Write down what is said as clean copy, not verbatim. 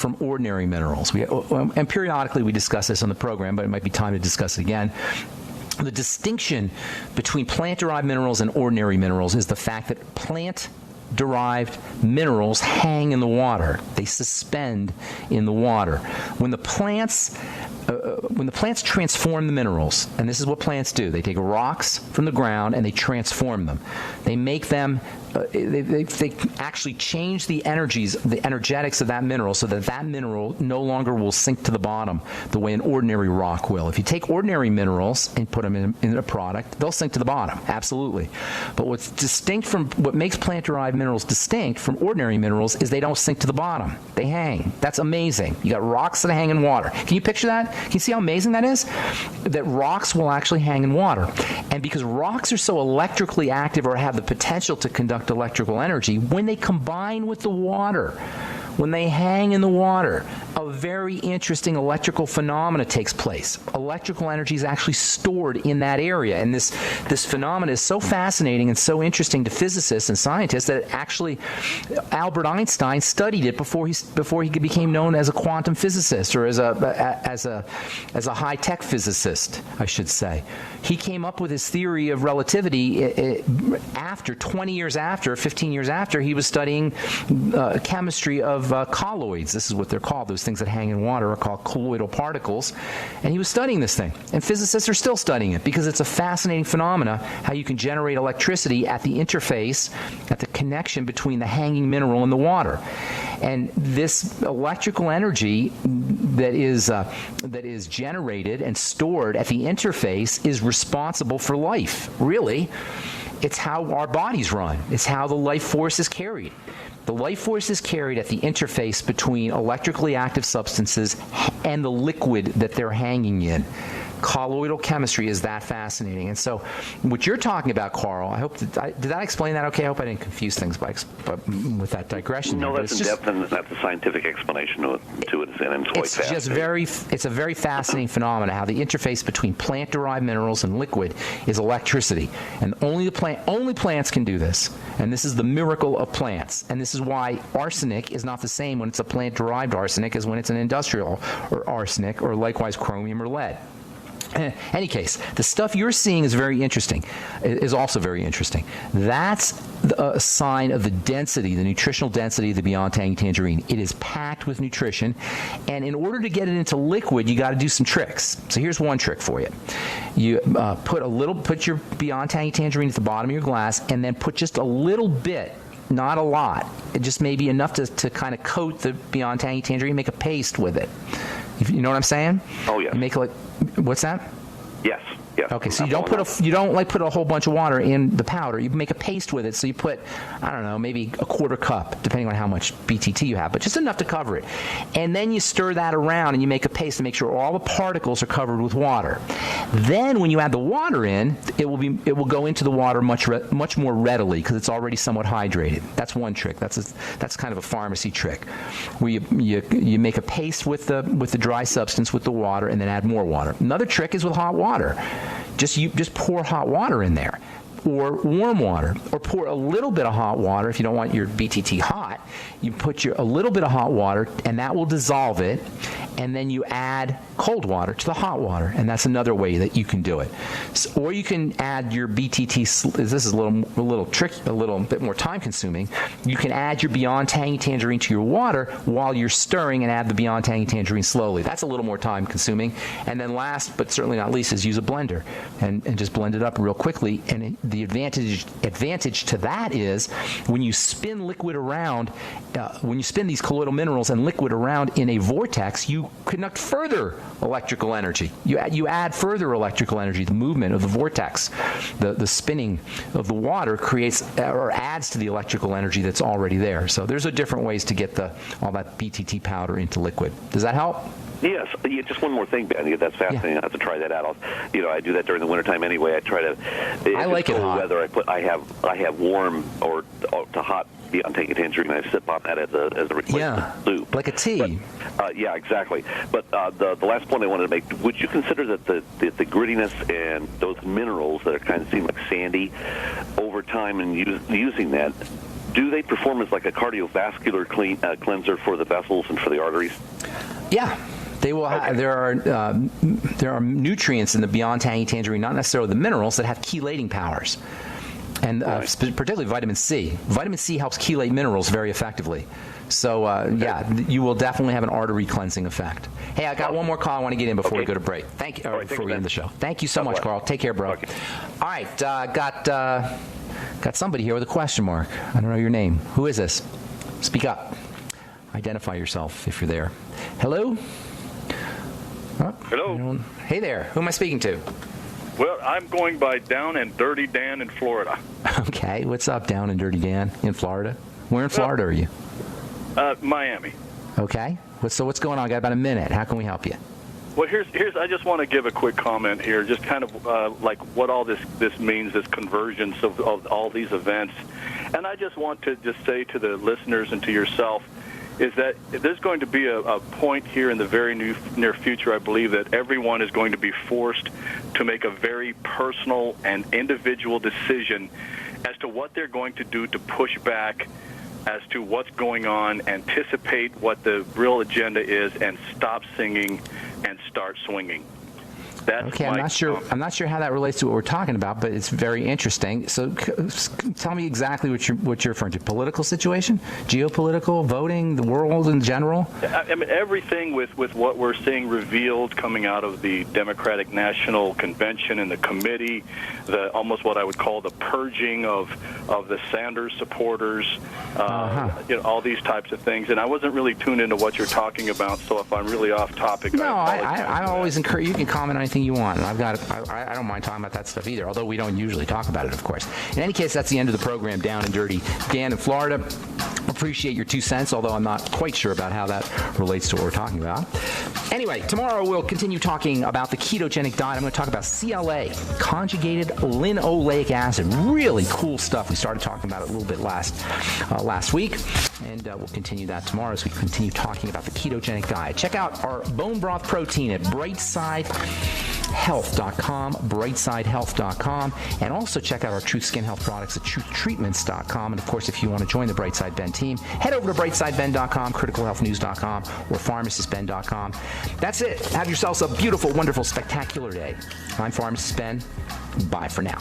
from ordinary minerals. And periodically we discuss this on the program, but it might be time to discuss it again. The distinction between plant-derived minerals and ordinary minerals is the fact that plant-derived minerals hang in the water. They suspend in the water. When the plants transform the minerals, and this is what plants do, they take rocks from the ground and they transform them. They make them, they actually change the energies, the energetics of that mineral so that that mineral no longer will sink to the bottom the way an ordinary rock will. If you take ordinary minerals and put them in a product, they'll sink to the bottom, absolutely. But what makes plant-derived minerals distinct from ordinary minerals is they don't sink to the bottom. They hang. That's amazing. You got rocks that hang in water. Can you picture that? Can you see how amazing that is? That rocks will actually hang in water. And because rocks are so electrically active or have the potential to conduct electrical energy, when they combine with the water, when they hang in the water, a very interesting electrical phenomena takes place. Electrical energy is actually stored in that area. And this phenomena is so fascinating and so interesting to physicists and scientists that actually Albert Einstein studied it before he became known as a quantum physicist, or as a high-tech physicist, I should say. He came up with his theory of relativity after 15 years after he was studying chemistry of colloids. This is what they're called. Those things that hang in water are called colloidal particles. And he was studying this thing. And physicists are still studying it because it's a fascinating phenomena how you can generate electricity at the interface, at the connection between the hanging mineral and the water. And this electrical energy that is generated and stored at the interface is responsible for life, really. It's how our bodies run. It's how the life force is carried. The life force is carried at the interface between electrically active substances and the liquid that they're hanging in. Colloidal chemistry is that fascinating. And so what you're talking about, Carl, I hope did I explain that okay? I hope I didn't confuse things with that digression. No, that's in depth, and that's a scientific explanation to it, and it's it's a very fascinating phenomenon how the interface between plant-derived minerals and liquid is electricity. And only plants can do this. And this is the miracle of plants. And this is why arsenic is not the same when it's a plant-derived arsenic as when it's an industrial or arsenic, or likewise chromium or lead. In any case, the stuff you're seeing is also very interesting. That's a sign of the density, the nutritional density of the Beyond Tangy Tangerine. It is packed with nutrition, and in order to get it into liquid, you got to do some tricks. So here's one trick for you. You put your Beyond Tangy Tangerine at the bottom of your glass, and then put just a little bit, not a lot, just maybe enough to kind of coat the Beyond Tangy Tangerine, make a paste with it. You know what I'm saying? Oh, yeah. You make what's that? Yes. Okay, so you don't put a whole bunch of water in the powder. You make a paste with it. So you put, I don't know, maybe a quarter cup, depending on how much BTT you have, but just enough to cover it. And then you stir that around and you make a paste to make sure all the particles are covered with water. Then when you add the water in, it will go into the water much more readily because it's already somewhat hydrated. That's one trick. That's kind of a pharmacy trick, where you make a paste with the dry substance with the water and then add more water. Another trick is with hot water. Just pour hot water in there, or warm water, or pour a little bit of hot water. If you don't want your BTT hot, you put a little bit of hot water, and that will dissolve it, and then you add cold water to the hot water, and that's another way that you can do it. Or you can add your BTT. This is a little tricky, a little bit more time consuming. You can add your Beyond Tangy Tangerine to your water while you're stirring, and add the Beyond Tangy Tangerine slowly. That's a little more time consuming. And then last, but certainly not least, is use a blender and just blend it up real quickly. And the advantage to that is when you spin liquid around, when you spin these colloidal minerals and liquid around in a vortex, you conduct further electrical energy. You add further electrical energy. The movement of the vortex, the spinning of the water creates or adds to the electrical energy that's already there. So there's different ways to get all that BTT powder into liquid. Does that help? Yes. Just one more thing, Ben. That's fascinating. I have to try that out. I do that during the wintertime anyway. I try to. I like it hot. Weather. I have warm or to hot Beyond Tangy Tangerine. I sip on that as a replacement soup. Like a tea. But, yeah, exactly. But the last point I wanted to make: would you consider that the grittiness and those minerals that kind of seem like sandy over time, and using that, do they perform as like a cardiovascular cleanser for the vessels and for the arteries? Yeah. They will. Okay. There are nutrients in the Beyond Tangy Tangerine, not necessarily the minerals, that have chelating powers, and particularly vitamin C. Vitamin C helps chelate minerals very effectively. So you will definitely have an artery cleansing effect. Hey, I got one more call I want to get in before we go to break. Thank you. Before we end the show. Thank you so much, Carl. Take care, bro. Okay. All right, got somebody here with a question mark. I don't know your name. Who is this? Speak up. Identify yourself if you're there. Hello. Oh, Hello. Hey there. Who am I speaking to? Well, I'm going by Down and Dirty Dan in Florida. Okay. What's up, Down and Dirty Dan in Florida? Where in Florida are you? Miami. Okay. What's going on? I got about a minute. How can we help you? Well, here's. I just want to give a quick comment here, just kind of like what all this means, this convergence of all these events, and I just want to just say to the listeners and to yourself, is that there's going to be a point here in the very near future, I believe, that everyone is going to be forced to make a very personal and individual decision as to what they're going to do to push back as to what's going on, anticipate what the real agenda is, and stop singing and start swinging. That's okay, I'm not sure how that relates to what we're talking about, but it's very interesting. So, tell me exactly what you're referring to. Political situation, geopolitical, voting, the world in general. I mean, everything with what we're seeing revealed coming out of the Democratic National Convention and the committee, almost what I would call the purging of the Sanders supporters, all these types of things. And I wasn't really tuned into what you're talking about, so if I'm really off topic, no, I always encourage you can comment on anything you want. And I don't mind talking about that stuff either, although we don't usually talk about it, of course. In any case, that's the end of the program. Down and Dirty Dan in Florida. Appreciate your 2 cents, although I'm not quite sure about how that relates to what we're talking about. Anyway, tomorrow we'll continue talking about the ketogenic diet. I'm going to talk about CLA, conjugated linoleic acid. Really cool stuff. We started talking about it a little bit last week, and we'll continue that tomorrow as we continue talking about the ketogenic diet. Check out our bone broth protein at brightsidehealth.com, brightsidehealth.com, and also check out our Truth Skin Health products at truthtreatments.com. And of course, if you want to join the Brightside Ben team, head over to brightsideben.com, criticalhealthnews.com, or pharmacistben.com. That's it. Have yourselves a beautiful, wonderful, spectacular day. I'm Pharmacist Ben. Bye for now.